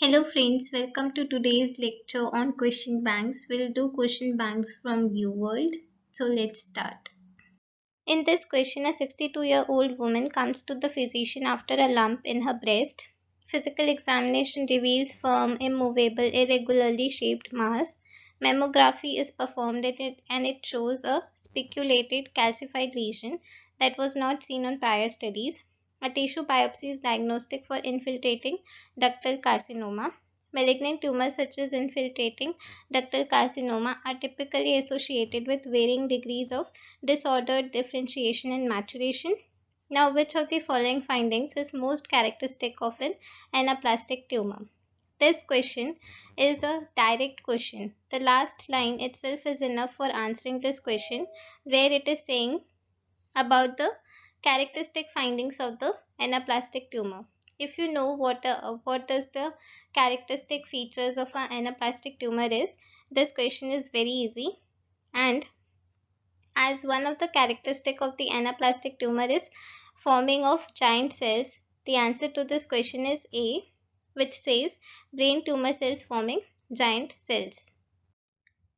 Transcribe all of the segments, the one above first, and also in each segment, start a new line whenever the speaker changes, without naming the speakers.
Hello friends, welcome to today's lecture on question banks. We'll do question banks from UWORLD. So let's start. In this question, a 62-year-old woman comes to the physician after a lump in her breast. Physical examination reveals firm, immovable, irregularly shaped mass. Mammography is performed and it shows a speculated calcified lesion that was not seen on prior studies. A tissue biopsy is diagnostic for infiltrating ductal carcinoma. Malignant tumors such as infiltrating ductal carcinoma are typically associated with varying degrees of disordered differentiation and maturation. Now, which of the following findings is most characteristic of an anaplastic tumor? This question is a direct question. The last line itself is enough for answering this question, where it is saying about the characteristic findings of the anaplastic tumor. If you know what is the characteristic features of an anaplastic tumor is, this question is very easy. And as one of the characteristic of the anaplastic tumor is forming of giant cells, the answer to this question is A, which says brain tumor cells forming giant cells.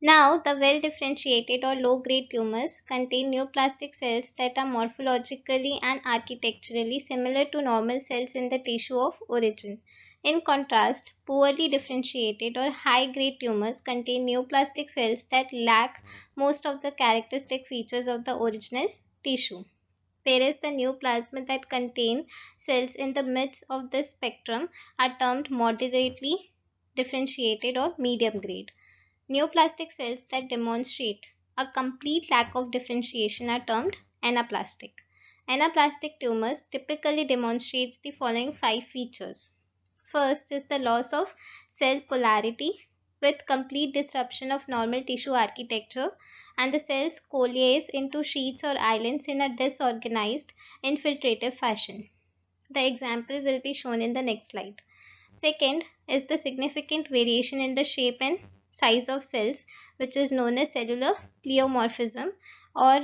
Now, the well-differentiated or low-grade tumors contain neoplastic cells that are morphologically and architecturally similar to normal cells in the tissue of origin. In contrast, poorly differentiated or high-grade tumors contain neoplastic cells that lack most of the characteristic features of the original tissue. Whereas the neoplasm that contain cells in the midst of this spectrum are termed moderately differentiated or medium grade. Neoplastic cells that demonstrate a complete lack of differentiation are termed anaplastic. Anaplastic tumors typically demonstrates the following 5 features. First is the loss of cell polarity with complete disruption of normal tissue architecture, and the cells coalesce into sheets or islands in a disorganized infiltrative fashion. The example will be shown in the next slide. Second is the significant variation in the shape and size of cells, which is known as cellular pleomorphism, or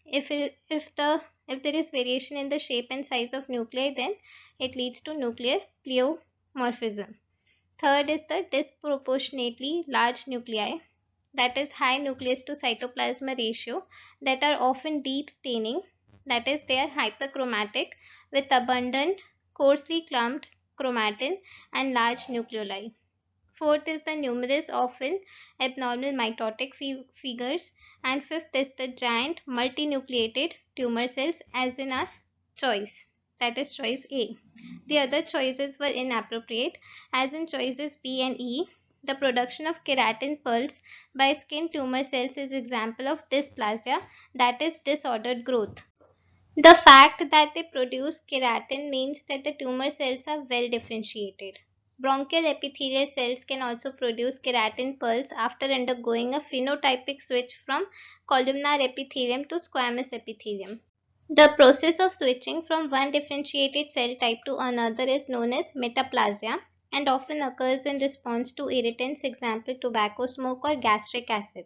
if there is variation in the shape and size of nuclei, then it leads to nuclear pleomorphism. Third is the disproportionately large nuclei, that is high nucleus to cytoplasma ratio, that are often deep staining, that is they are hyperchromatic with abundant coarsely clumped chromatin and large nucleoli. Fourth is the numerous, often abnormal mitotic figures. And fifth is the giant multinucleated tumor cells, as in our choice, that is choice A. The other choices were inappropriate, as in choices B and E. The production of keratin pearls by skin tumor cells is example of dysplasia, that is disordered growth. The fact that they produce keratin means that the tumor cells are well differentiated. Bronchial epithelial cells can also produce keratin pearls after undergoing a phenotypic switch from columnar epithelium to squamous epithelium. The process of switching from one differentiated cell type to another is known as metaplasia and often occurs in response to irritants, example tobacco smoke or gastric acid.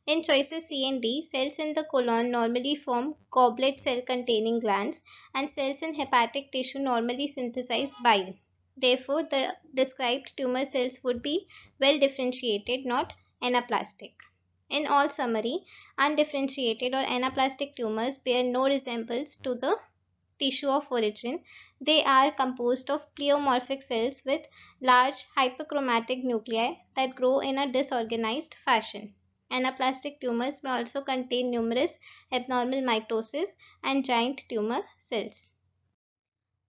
In choices C and D, cells in the colon normally form goblet cell containing glands, and cells in hepatic tissue normally synthesize bile. Therefore, the described tumor cells would be well differentiated, not anaplastic. In all summary, undifferentiated or anaplastic tumors bear no resemblance to the tissue of origin. They are composed of pleomorphic cells with large hyperchromatic nuclei that grow in a disorganized fashion. Anaplastic tumors may also contain numerous abnormal mitosis and giant tumor cells.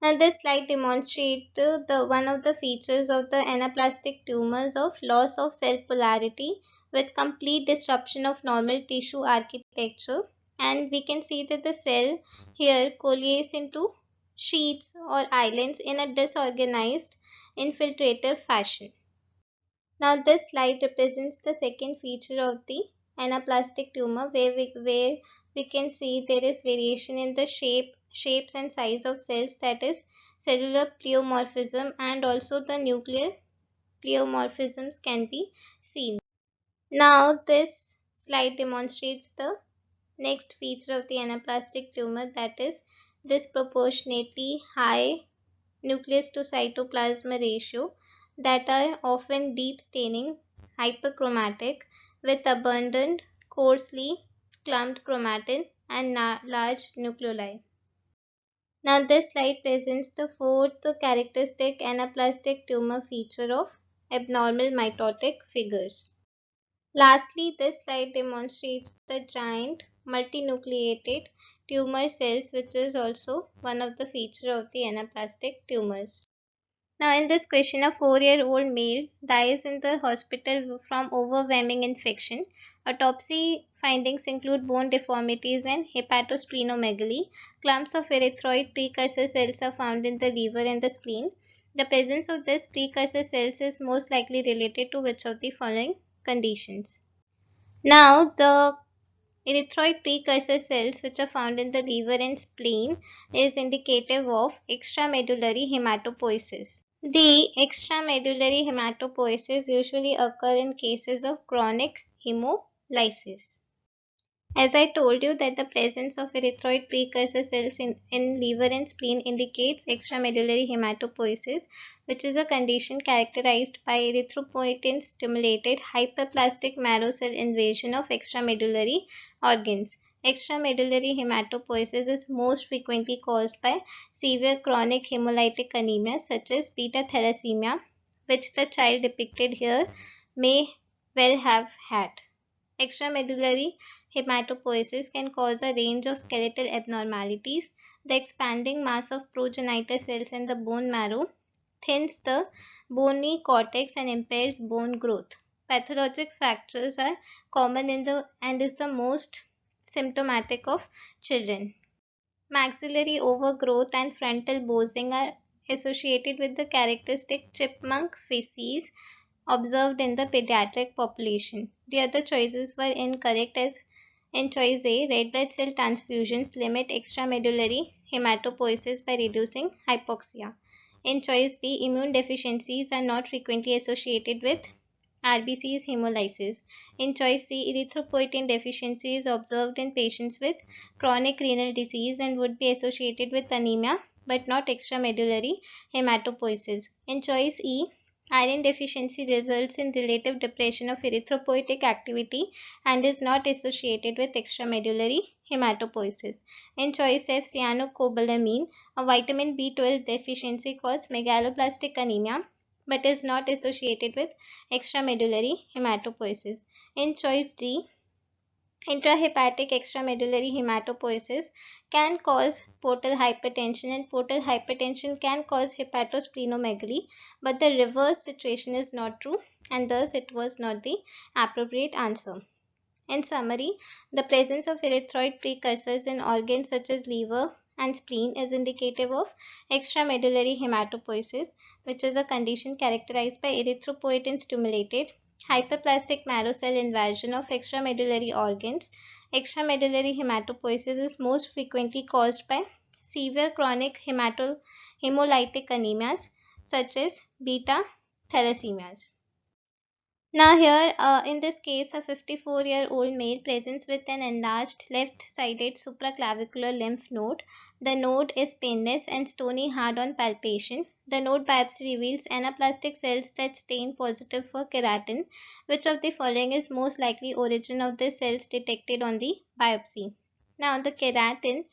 Now this slide demonstrates the one of the features of the anaplastic tumors of loss of cell polarity with complete disruption of normal tissue architecture, and we can see that the cell here coalesce into sheets or islands in a disorganized infiltrative fashion. Now this slide represents the second feature of the anaplastic tumor, where we can see there is variation in the shapes and size of cells, that is cellular pleomorphism, and also the nuclear pleomorphisms can be seen. Now this slide demonstrates the next feature of the anaplastic tumor, that is disproportionately high nucleus to cytoplasma ratio, that are often deep staining, hyperchromatic, with abundant, coarsely clumped chromatin and large nucleoli. Now this slide presents the fourth characteristic anaplastic tumor feature of abnormal mitotic figures. Lastly, this slide demonstrates the giant multinucleated tumor cells, which is also one of the features of the anaplastic tumors. Now in this question, a 4-year-old male dies in the hospital from overwhelming infection. Autopsy findings include bone deformities and hepatosplenomegaly. Clumps of erythroid precursor cells are found in the liver and the spleen. The presence of these precursor cells is most likely related to which of the following conditions? Now, the erythroid precursor cells which are found in the liver and spleen is indicative of extramedullary hematopoiesis. The extramedullary hematopoiesis usually occur in cases of chronic hemolysis. As I told you that the presence of erythroid precursor cells in liver and spleen indicates extramedullary hematopoiesis, which is a condition characterized by erythropoietin-stimulated hyperplastic marrow cell invasion of extramedullary organs. Extramedullary hematopoiesis is most frequently caused by severe chronic hemolytic anemia such as beta thalassemia, which the child depicted here may well have had. Extramedullary hematopoiesis can cause a range of skeletal abnormalities. The expanding mass of progenitor cells in the bone marrow thins the bony cortex and impairs bone growth. Pathologic fractures are common and is the most symptomatic of children. Maxillary overgrowth and frontal bossing are associated with the characteristic chipmunk facies observed in the pediatric population. The other choices were incorrect, as in choice A, red blood cell transfusions limit extramedullary hematopoiesis by reducing hypoxia. In choice B, immune deficiencies are not frequently associated with RBC's hemolysis. In choice C, erythropoietin deficiency is observed in patients with chronic renal disease and would be associated with anemia but not extramedullary hematopoiesis. In choice E, iron deficiency results in relative depression of erythropoietic activity and is not associated with extramedullary hematopoiesis. In choice F, cyanocobalamin, a vitamin B12 deficiency causes megaloblastic anemia but is not associated with extramedullary hematopoiesis. In choice D, intrahepatic extramedullary hematopoiesis can cause portal hypertension and portal hypertension can cause hepatosplenomegaly, but the reverse situation is not true and thus it was not the appropriate answer. In summary, the presence of erythroid precursors in organs such as liver and spleen is indicative of extramedullary hematopoiesis, which is a condition characterized by erythropoietin-stimulated hyperplastic marrow cell invasion of extramedullary organs. Extramedullary hematopoiesis is most frequently caused by severe chronic hemolytic anemias such as beta thalassemias. Now here, in this case, a 54-year-old male presents with an enlarged left-sided supraclavicular lymph node. The node is painless and stony hard on palpation. The node biopsy reveals anaplastic cells that stain positive for keratin. Which of the following is most likely origin of the cells detected on the biopsy? Now the keratin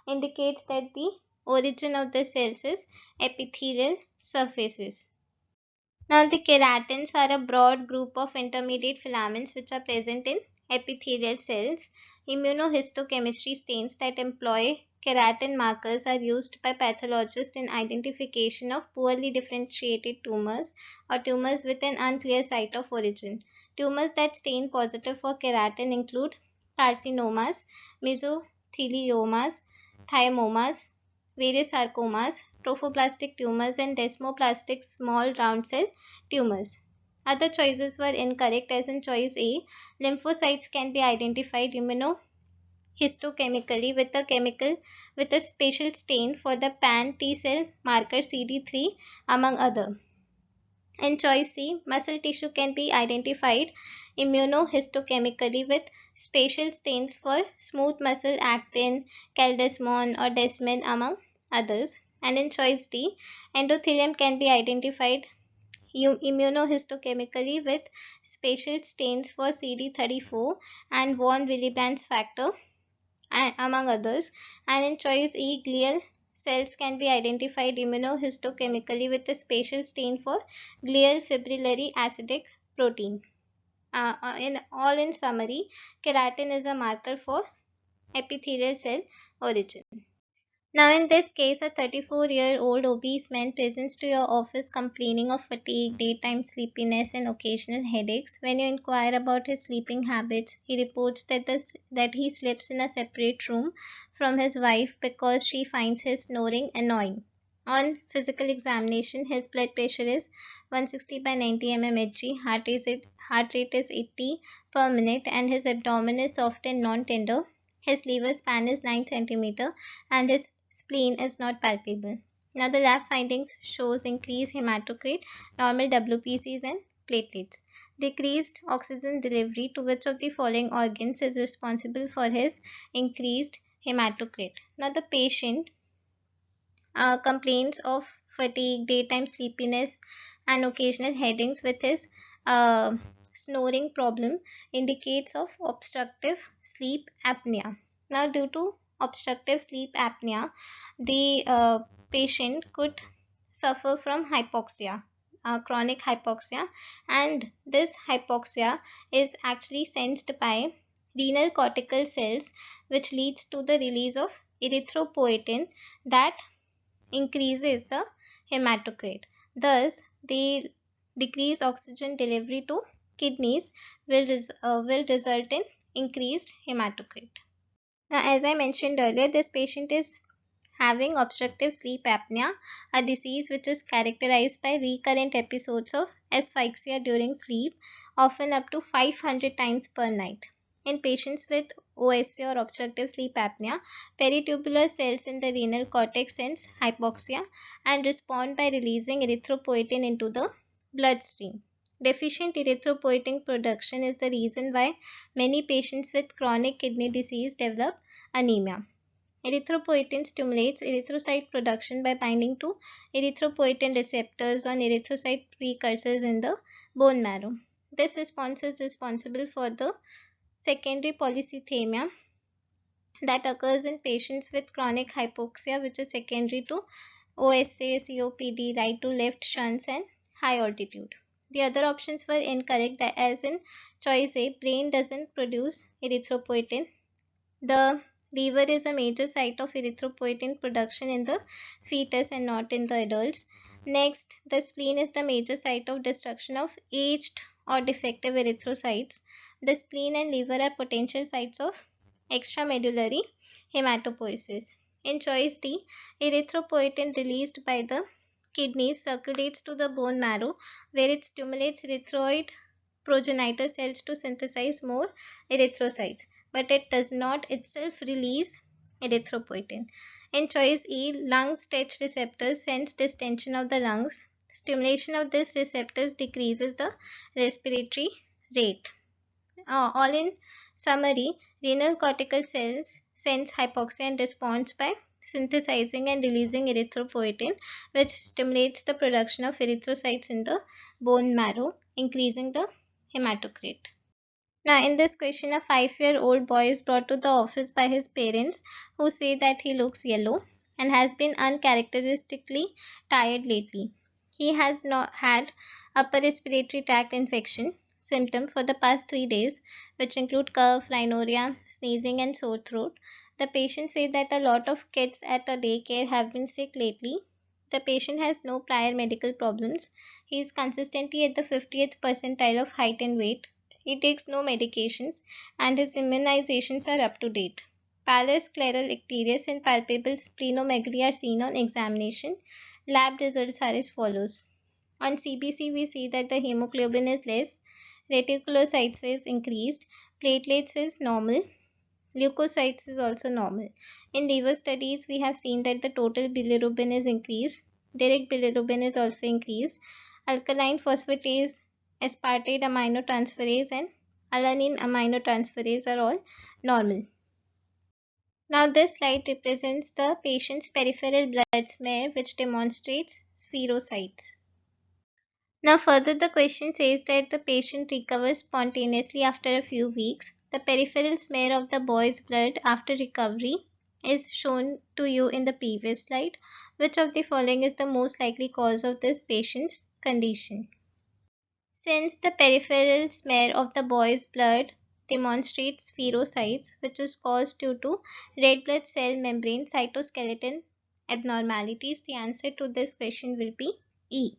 indicates that the origin of the cells is epithelial surfaces. Now, the keratins are a broad group of intermediate filaments which are present in epithelial cells. Immunohistochemistry stains that employ keratin markers are used by pathologists in identification of poorly differentiated tumors or tumors with an unclear site of origin. Tumors that stain positive for keratin include carcinomas, mesotheliomas, thyomas, various sarcomas, trophoblastic tumors and desmoplastic small round cell tumors. Other choices were incorrect, as in choice A, lymphocytes can be identified immunohistochemically with a special stain for the pan T cell marker CD3 among other. In choice C, muscle tissue can be identified immunohistochemically with spatial stains for smooth muscle actin, caldesmon or desmin among others. And in choice D, endothelium can be identified immunohistochemically with spatial stains for CD34 and von Willebrand's factor, among others. And in choice E, glial cells can be identified immunohistochemically with a spatial stain for glial fibrillary acidic protein. In summary, keratin is a marker for epithelial cell origin. Now, in this case, a 34-year-old obese man presents to your office complaining of fatigue, daytime sleepiness, and occasional headaches. When you inquire about his sleeping habits, he reports that he sleeps in a separate room from his wife because she finds his snoring annoying. On physical examination, his blood pressure is 160 by 90 mmHg, heart rate is 80 per minute, and his abdomen is soft and non-tender. His liver span is 9 cm, and his spleen is not palpable. Now the lab findings shows increased hematocrit, normal WPCs and platelets. Decreased oxygen delivery to which of the following organs is responsible for his increased hematocrit. Now the patient complains of fatigue, daytime sleepiness, and occasional headaches with his uh, snoring problem indicates of obstructive sleep apnea. Now, due to obstructive sleep apnea, the patient could suffer from hypoxia, chronic hypoxia, and this hypoxia is actually sensed by renal cortical cells, which leads to the release of erythropoietin that increases the hematocrit. Thus, the decreased oxygen delivery to kidneys will result in increased hematocrit. Now, as I mentioned earlier, this patient is having obstructive sleep apnea, a disease which is characterized by recurrent episodes of asphyxia during sleep, often up to 500 times per night. In patients with OSA or obstructive sleep apnea, peritubular cells in the renal cortex sense hypoxia and respond by releasing erythropoietin into the bloodstream. Deficient erythropoietin production is the reason why many patients with chronic kidney disease develop anemia. Erythropoietin stimulates erythrocyte production by binding to erythropoietin receptors on erythrocyte precursors in the bone marrow. This response is responsible for the secondary polycythemia that occurs in patients with chronic hypoxia, which is secondary to OSA, COPD, right to left shunts, and high altitude. The other options were incorrect, as in choice A, brain doesn't produce erythropoietin. The liver is a major site of erythropoietin production in the fetus and not in the adults. Next, the spleen is the major site of destruction of aged or defective erythrocytes. The spleen and liver are potential sites of extramedullary hematopoiesis. In choice D, erythropoietin released by the kidneys circulates to the bone marrow where it stimulates erythroid progenitor cells to synthesize more erythrocytes, but it does not itself release erythropoietin. In choice E, lung stretch receptors sense distension of the lungs. Stimulation of these receptors decreases the respiratory rate. All in summary, renal cortical cells sense hypoxia and responds by synthesizing and releasing erythropoietin, which stimulates the production of erythrocytes in the bone marrow, increasing the hematocrit. Now, in this question, a 5-year-old boy is brought to the office by his parents, who say that he looks yellow and has been uncharacteristically tired lately. He has not had upper respiratory tract infection symptom for the past 3 days, which include cough, rhinorrhea, sneezing, and sore throat. The patient said that a lot of kids at a daycare have been sick lately. The patient has no prior medical problems. He is consistently at the 50th percentile of height and weight. He takes no medications and his immunizations are up to date. Pallor, scleral icterius, and palpable splenomegaly are seen on examination. Lab results are as follows. On CBC, we see that the hemoglobin is less, reticulocytes is increased, platelets is normal, leukocytes is also normal. In liver studies, we have seen that the total bilirubin is increased, direct bilirubin is also increased, alkaline phosphatase, aspartate aminotransferase, and alanine aminotransferase are all normal. Now this slide represents the patient's peripheral blood smear which demonstrates spherocytes. Now further the question says that the patient recovers spontaneously after a few weeks. The peripheral smear of the boy's blood after recovery is shown to you in the previous slide. Which of the following is the most likely cause of this patient's condition? Since the peripheral smear of the boy's blood demonstrates spherocytes, which is caused due to red blood cell membrane cytoskeleton abnormalities, the answer to this question will be E.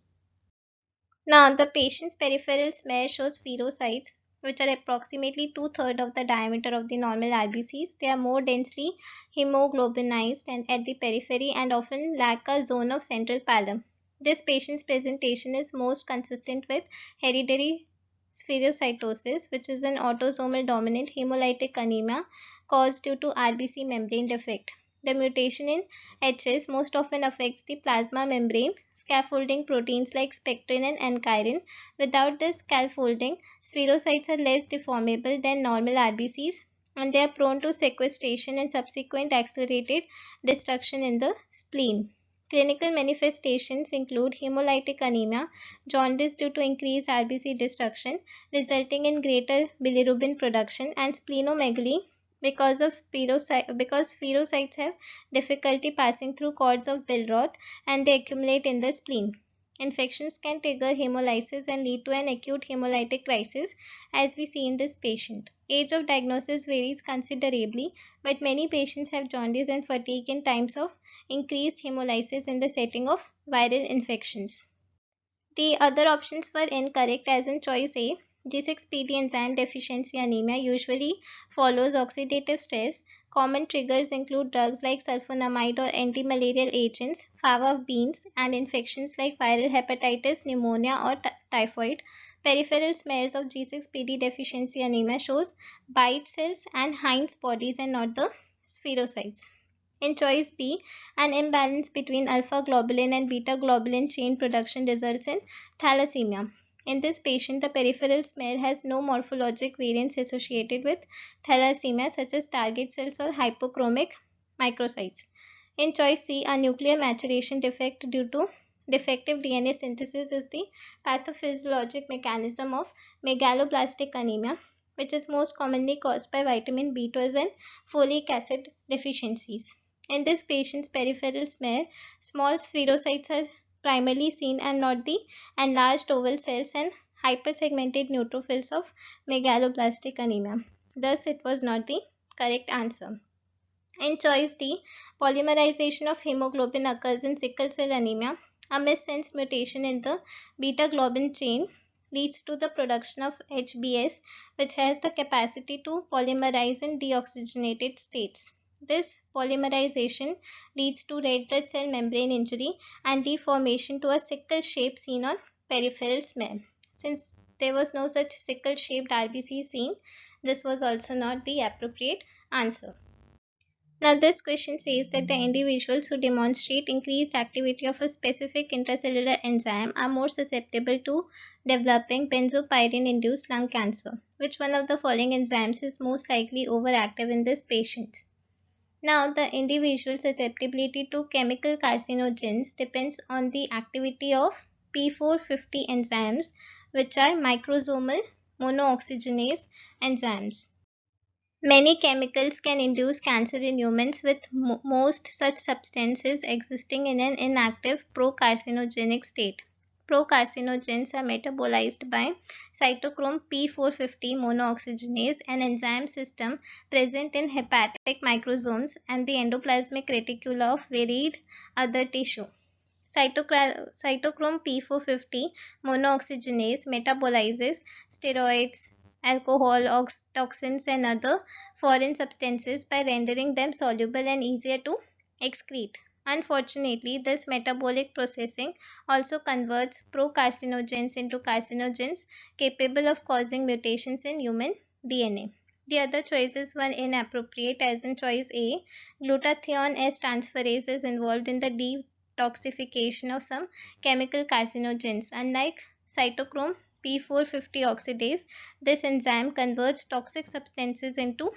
Now, the patient's peripheral smear shows spherocytes, which are approximately two-thirds of the diameter of the normal RBCs. They are more densely hemoglobinized and at the periphery and often lack a zone of central pallor. This patient's presentation is most consistent with hereditary spherocytosis, which is an autosomal dominant hemolytic anemia caused due to RBC membrane defect. The mutation in HS most often affects the plasma membrane scaffolding proteins like spectrin and ankyrin. Without this scaffolding, spherocytes are less deformable than normal RBCs and they are prone to sequestration and subsequent accelerated destruction in the spleen. Clinical manifestations include hemolytic anemia, jaundice due to increased RBC destruction, resulting in greater bilirubin production, and splenomegaly because spherocytes have difficulty passing through cords of Billroth and they accumulate in the spleen. Infections can trigger hemolysis and lead to an acute hemolytic crisis, as we see in this patient. Age of diagnosis varies considerably, but many patients have jaundice and fatigue in times of increased hemolysis in the setting of viral infections. The other options were incorrect, as in choice A. G6PD enzyme deficiency anemia usually follows oxidative stress. Common triggers include drugs like sulfonamide or anti-malarial agents, fava beans, and infections like viral hepatitis, pneumonia, or typhoid. Peripheral smears of G6PD deficiency anemia shows bite cells and Heinz bodies and not the spherocytes. In choice B, an imbalance between alpha globulin and beta globulin chain production results in thalassemia. In this patient, the peripheral smear has no morphologic variants associated with thalassemia, such as target cells or hypochromic microcytes. In choice C, a nuclear maturation defect due to defective DNA synthesis is the pathophysiologic mechanism of megaloblastic anemia, which is most commonly caused by vitamin B12 and folic acid deficiencies. In this patient's peripheral smear, small spherocytes are primarily seen and not the enlarged oval cells and hypersegmented neutrophils of megaloblastic anemia. Thus, it was not the correct answer. In choice D, polymerization of hemoglobin occurs in sickle cell anemia. A missense mutation in the beta globin chain leads to the production of HBS, which has the capacity to polymerize in deoxygenated states. This polymerization leads to red blood cell membrane injury and deformation to a sickle shape seen on peripheral smear. Since there was no such sickle shaped RBC seen, this was also not the appropriate answer. Now this question says that the individuals who demonstrate increased activity of a specific intracellular enzyme are more susceptible to developing benzopyrene-induced lung cancer. Which one of the following enzymes is most likely overactive in this patient? Now, the individual susceptibility to chemical carcinogens depends on the activity of P450 enzymes, which are microsomal monooxygenase enzymes. Many chemicals can induce cancer in humans, with most such substances existing in an inactive procarcinogenic state. Procarcinogens are metabolized by cytochrome P450 monooxygenase, an enzyme system present in hepatic microsomes and the endoplasmic reticula of varied other tissue. Cytochrome P450 monooxygenase metabolizes steroids, alcohol, toxins, and other foreign substances by rendering them soluble and easier to excrete. Unfortunately, this metabolic processing also converts procarcinogens into carcinogens capable of causing mutations in human DNA. The other choices were inappropriate, as in choice A, glutathione S transferase is involved in the detoxification of some chemical carcinogens. Unlike cytochrome P450 oxidase, this enzyme converts toxic substances into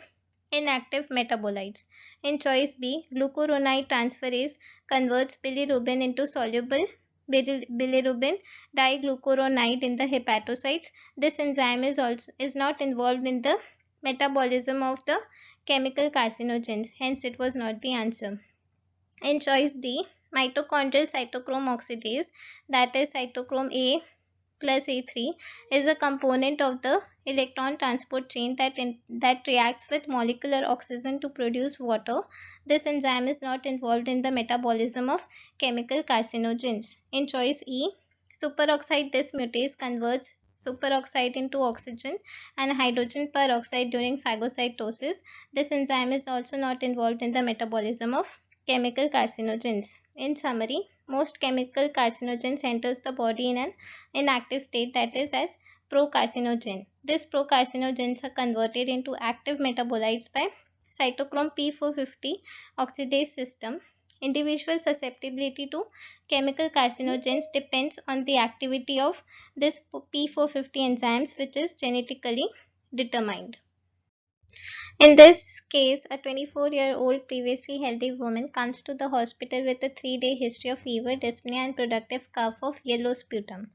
inactive metabolites. In choice B, glucuronide transferase converts bilirubin into soluble bilirubin diglucuronide in the hepatocytes. This enzyme is not involved in the metabolism of the chemical carcinogens. Hence, it was not the answer. In choice D, mitochondrial cytochrome oxidase, that is cytochrome A plus A3, is a component of the electron transport chain that reacts with molecular oxygen to produce water. This enzyme is not involved in the metabolism of chemical carcinogens. In choice E, superoxide dismutase converts superoxide into oxygen and hydrogen peroxide during phagocytosis. This enzyme is also not involved in the metabolism of chemical carcinogens. In summary, most chemical carcinogens enters the body in an inactive state, that is as procarcinogen. These procarcinogens are converted into active metabolites by cytochrome P450 oxidase system. Individual susceptibility to chemical carcinogens depends on the activity of this P450 enzymes, which is genetically determined. In this case, a 24-year-old previously healthy woman comes to the hospital with a 3-day history of fever, dyspnea, and productive cough of yellow sputum.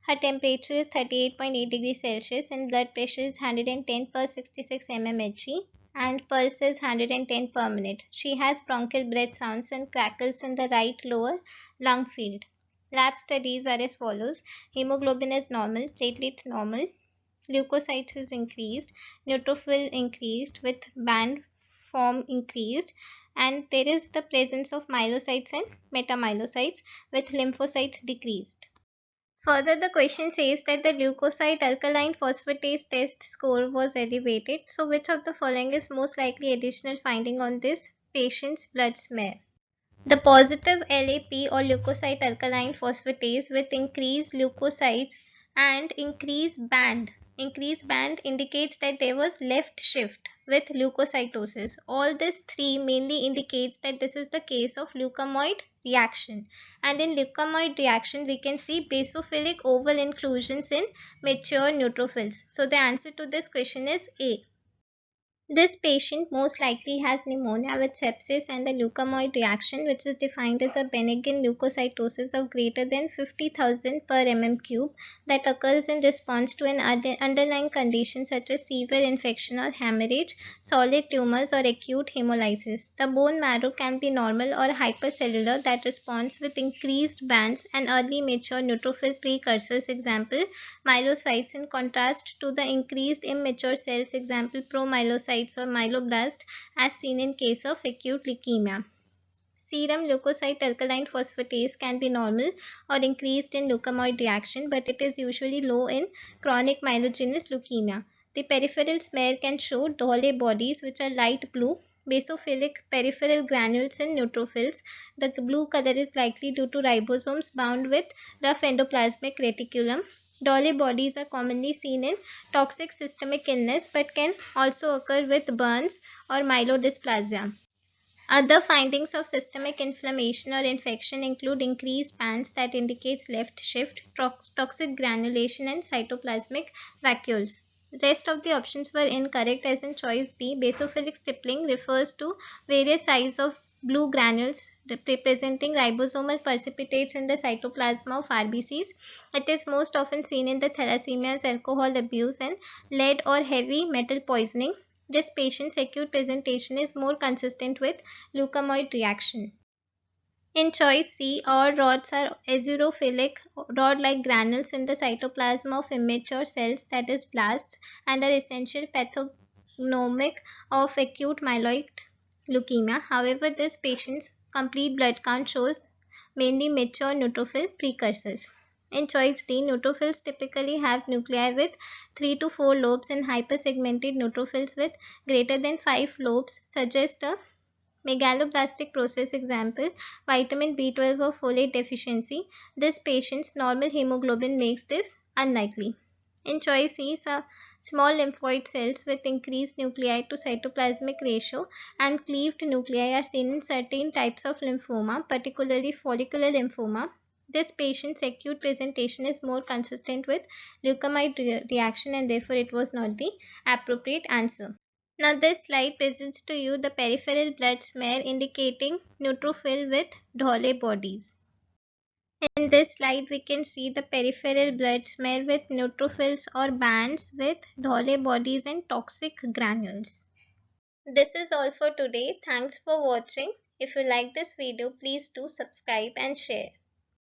Her temperature is 38.8 degrees Celsius and blood pressure is 110 per 66 mmHg and pulse is 110 per minute. She has bronchial breath sounds and crackles in the right lower lung field. Lab studies are as follows. Hemoglobin is normal, platelets normal, leukocytes is increased, neutrophil increased with band form increased, and there is the presence of myelocytes and metamyelocytes with lymphocytes decreased. Further, the question says that the leukocyte alkaline phosphatase test score was elevated. So, which of the following is most likely additional finding on this patient's blood smear? The positive LAP or leukocyte alkaline phosphatase with increased leukocytes and increased band. Increased band indicates that there was left shift with leukocytosis. All these three mainly indicates that this is the case of leukemoid reaction. And in leukemoid reaction, we can see basophilic oval inclusions in mature neutrophils. So the answer to this question is A. This patient most likely has pneumonia with sepsis and a leukemoid reaction, which is defined as a benign leukocytosis of greater than 50,000 per mm cube that occurs in response to an underlying condition such as severe infection or hemorrhage, solid tumors, or acute hemolysis. The bone marrow can be normal or hypercellular that responds with increased bands and early mature neutrophil precursors, example myelocytes, in contrast to the increased immature cells, example promyelocytes or myeloblasts, as seen in case of acute leukemia. Serum leukocyte alkaline phosphatase can be normal or increased in leukemoid reaction, but it is usually low in chronic myelogenous leukemia. The peripheral smear can show Dolle bodies, which are light blue, basophilic peripheral granules in neutrophils. The blue color is likely due to ribosomes bound with rough endoplasmic reticulum. Dolle bodies are commonly seen in toxic systemic illness but can also occur with burns or myelodysplasia. Other findings of systemic inflammation or infection include increased bands that indicates left shift, toxic granulation, and cytoplasmic vacuoles. The rest of the options were incorrect, as in choice B, basophilic stippling refers to various sizes of blue granules representing ribosomal precipitates in the cytoplasm of RBCs. It is most often seen in the thalassemias, alcohol abuse, and lead or heavy metal poisoning. This patient's acute presentation is more consistent with leukemoid reaction. In choice C, all rods are azurophilic, rod-like granules in the cytoplasm of immature cells, that is blasts, and are essential pathognomic of acute myeloid leukemia. However, this patient's complete blood count shows mainly mature neutrophil precursors. In choice D, neutrophils typically have nuclei with 3 to 4 lobes, and hypersegmented neutrophils with greater than 5 lobes suggest a megaloblastic process, example vitamin B12 or folate deficiency. This patient's normal hemoglobin makes this unlikely. In choice E, small lymphoid cells with increased nuclei to cytoplasmic ratio and cleaved nuclei are seen in certain types of lymphoma, particularly follicular lymphoma. This patient's acute presentation is more consistent with leukemoid reaction, and therefore it was not the appropriate answer. Now this slide presents to you the peripheral blood smear indicating neutrophil with Dolle bodies. In this slide, we can see the peripheral blood smear with neutrophils or bands with Dole bodies and toxic granules. This is all for today. Thanks for watching. If you like this video, please do subscribe and share.